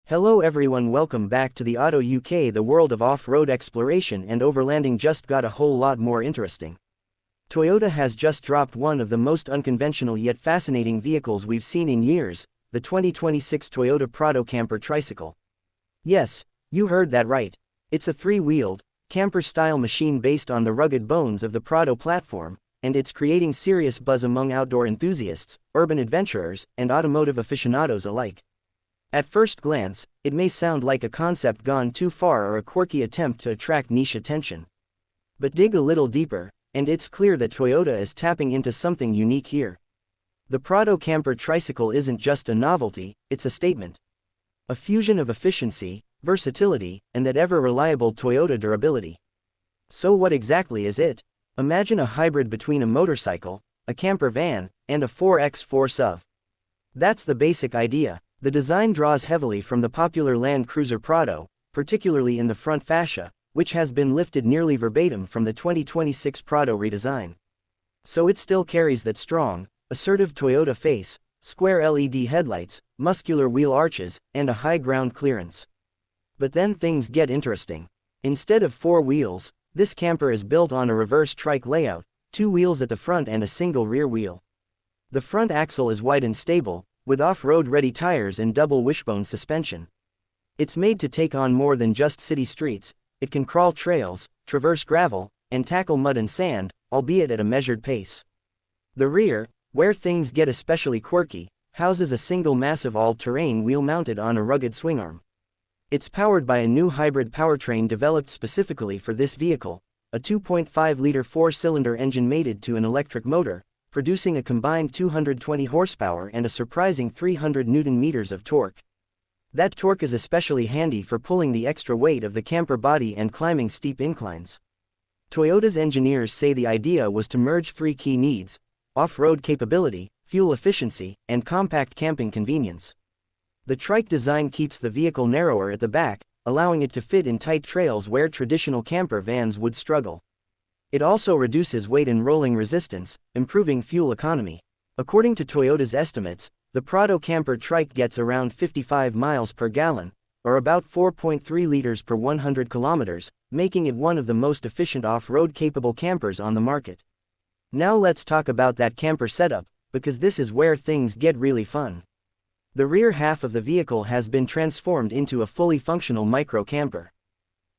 Hello everyone, welcome back to the Auto UK. The world of off-road exploration and overlanding just got a whole lot more interesting. Toyota has just dropped one of the most unconventional yet fascinating vehicles we've seen in years, the 2026 Toyota Prado Camper Tricycle. Yes, you heard that right. It's a three-wheeled, camper-style machine based on the rugged bones of the Prado platform, and it's creating serious buzz among outdoor enthusiasts, urban adventurers, and automotive aficionados alike. At first glance, it may sound like a concept gone too far or a quirky attempt to attract niche attention. But dig a little deeper, and it's clear that Toyota is tapping into something unique here. The Prado Camper Tricycle isn't just a novelty, it's a statement. A fusion of efficiency, versatility, and that ever-reliable Toyota durability. So what exactly is it? Imagine a hybrid between a motorcycle, a camper van, and a 4x4 SUV. That's the basic idea. The design draws heavily from the popular Land Cruiser Prado, particularly in the front fascia, which has been lifted nearly verbatim from the 2026 Prado redesign. So it still carries that strong, assertive Toyota face, square LED headlights, muscular wheel arches, and a high ground clearance. But then things get interesting. Instead of four wheels, this camper is built on a reverse trike layout, two wheels at the front and a single rear wheel. The front axle is wide and stable, with off-road ready tires and double wishbone suspension. It's made to take on more than just city streets. It can crawl trails, traverse gravel, and tackle mud and sand, albeit at a measured pace. The rear, where things get especially quirky, houses a single massive all-terrain wheel mounted on a rugged swingarm. It's powered by a new hybrid powertrain developed specifically for this vehicle, a 2.5-liter four-cylinder engine mated to an electric motor, producing a combined 220 horsepower and a surprising 300 Nm of torque. That torque is especially handy for pulling the extra weight of the camper body and climbing steep inclines. Toyota's engineers say the idea was to merge three key needs: off-road capability, fuel efficiency, and compact camping convenience. The trike design keeps the vehicle narrower at the back, allowing it to fit in tight trails where traditional camper vans would struggle. It also reduces weight and rolling resistance, improving fuel economy. According to Toyota's estimates, the Prado Camper Trike gets around 55 miles per gallon, or about 4.3 liters per 100 kilometers, making it one of the most efficient off-road capable campers on the market. Now let's talk about that camper setup, because this is where things get really fun. The rear half of the vehicle has been transformed into a fully functional micro camper.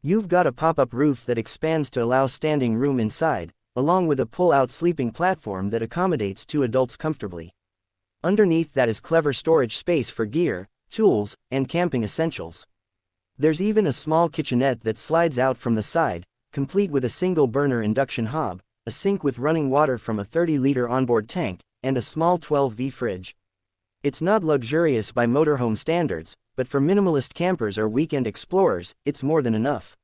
You've got a pop-up roof that expands to allow standing room inside, along with a pull-out sleeping platform that accommodates two adults comfortably. Underneath that is clever storage space for gear, tools, and camping essentials. There's even a small kitchenette that slides out from the side, complete with a single-burner induction hob, a sink with running water from a 30-liter onboard tank, and a small 12V fridge. It's not luxurious by motorhome standards, but for minimalist campers or weekend explorers, it's more than enough.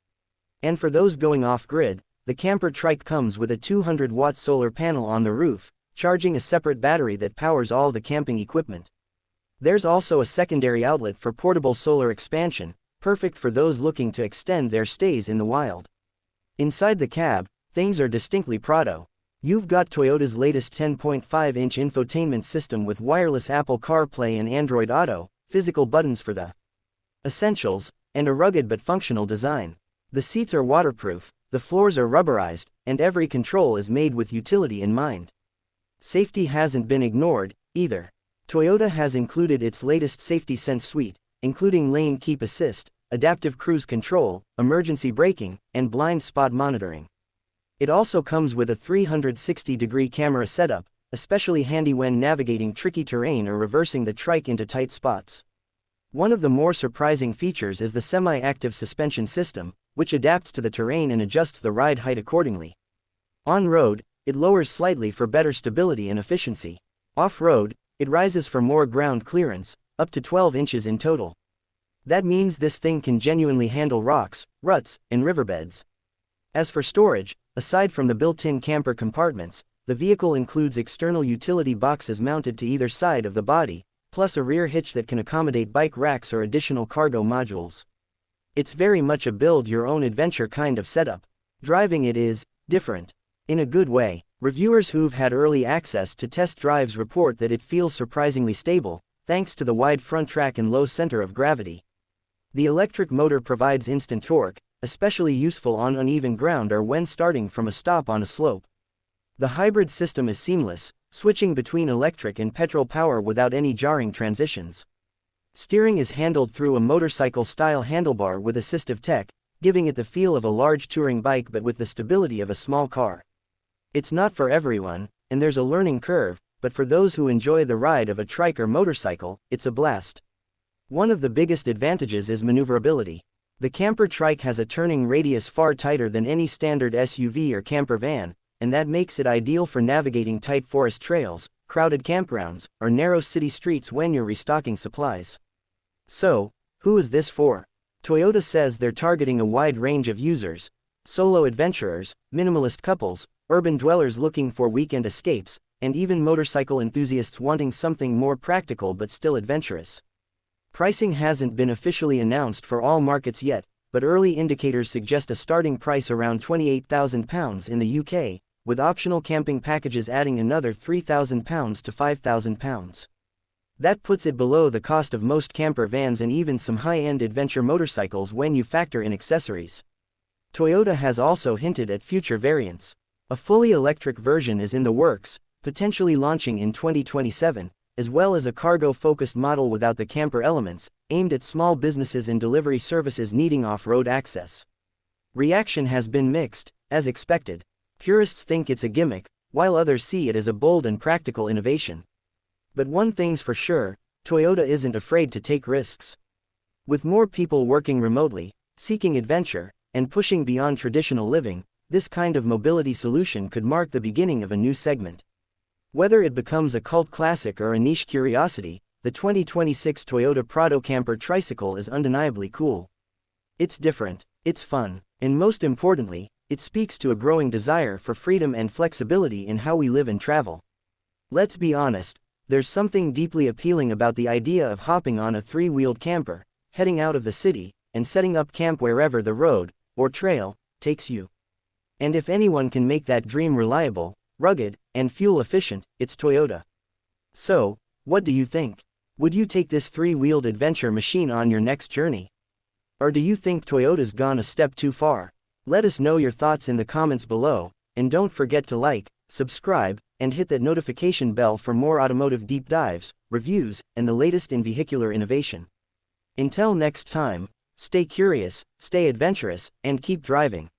And for those going off-grid, the camper trike comes with a 200-watt solar panel on the roof, charging a separate battery that powers all the camping equipment. There's also a secondary outlet for portable solar expansion, perfect for those looking to extend their stays in the wild. Inside the cab, things are distinctly Prado. You've got Toyota's latest 10.5-inch infotainment system with wireless Apple CarPlay and Android Auto, physical buttons for the essentials, and a rugged but functional design. The seats are waterproof, the floors are rubberized, and every control is made with utility in mind. Safety hasn't been ignored, either. Toyota has included its latest Safety Sense suite, including lane keep assist, adaptive cruise control, emergency braking, and blind spot monitoring. It also comes with a 360-degree camera setup, especially handy when navigating tricky terrain or reversing the trike into tight spots. One of the more surprising features is the semi-active suspension system, which adapts to the terrain and adjusts the ride height accordingly. On-road, it lowers slightly for better stability and efficiency. Off-road, it rises for more ground clearance, up to 12 inches in total. That means this thing can genuinely handle rocks, ruts, and riverbeds. As for storage, aside from the built-in camper compartments, the vehicle includes external utility boxes mounted to either side of the body, plus a rear hitch that can accommodate bike racks or additional cargo modules. It's very much a build-your-own-adventure kind of setup. Driving it is different. In a good way. Reviewers who've had early access to test drives report that it feels surprisingly stable, thanks to the wide front track and low center of gravity. The electric motor provides instant torque, especially useful on uneven ground or when starting from a stop on a slope. The hybrid system is seamless, switching between electric and petrol power without any jarring transitions. Steering is handled through a motorcycle-style handlebar with assistive tech, giving it the feel of a large touring bike but with the stability of a small car. It's not for everyone, and there's a learning curve, but for those who enjoy the ride of a trike or motorcycle, it's a blast. One of the biggest advantages is maneuverability. The camper trike has a turning radius far tighter than any standard SUV or camper van, and that makes it ideal for navigating tight forest trails, crowded campgrounds, or narrow city streets when you're restocking supplies. So, who is this for? Toyota says they're targeting a wide range of users: solo adventurers, minimalist couples, urban dwellers looking for weekend escapes, and even motorcycle enthusiasts wanting something more practical but still adventurous. Pricing hasn't been officially announced for all markets yet, but early indicators suggest a starting price around £28,000 in the UK, with optional camping packages adding another £3,000 to £5,000. That puts it below the cost of most camper vans and even some high-end adventure motorcycles when you factor in accessories. Toyota has also hinted at future variants. A fully electric version is in the works, potentially launching in 2027, as well as a cargo-focused model without the camper elements, aimed at small businesses and delivery services needing off-road access. Reaction has been mixed, as expected. Purists think it's a gimmick, while others see it as a bold and practical innovation. But one thing's for sure, Toyota isn't afraid to take risks. With more people working remotely, seeking adventure, and pushing beyond traditional living, this kind of mobility solution could mark the beginning of a new segment. Whether it becomes a cult classic or a niche curiosity, the 2026 Toyota Prado Camper Tricycle is undeniably cool. It's different, it's fun, and most importantly, it speaks to a growing desire for freedom and flexibility in how we live and travel. Let's be honest, there's something deeply appealing about the idea of hopping on a three-wheeled camper, heading out of the city, and setting up camp wherever the road, or trail, takes you. And if anyone can make that dream reliable, rugged, and fuel-efficient, it's Toyota. So, what do you think? Would you take this three-wheeled adventure machine on your next journey? Or do you think Toyota's gone a step too far? Let us know your thoughts in the comments below, and don't forget to like, subscribe, and hit that notification bell for more automotive deep dives, reviews, and the latest in vehicular innovation. Until next time, stay curious, stay adventurous, and keep driving.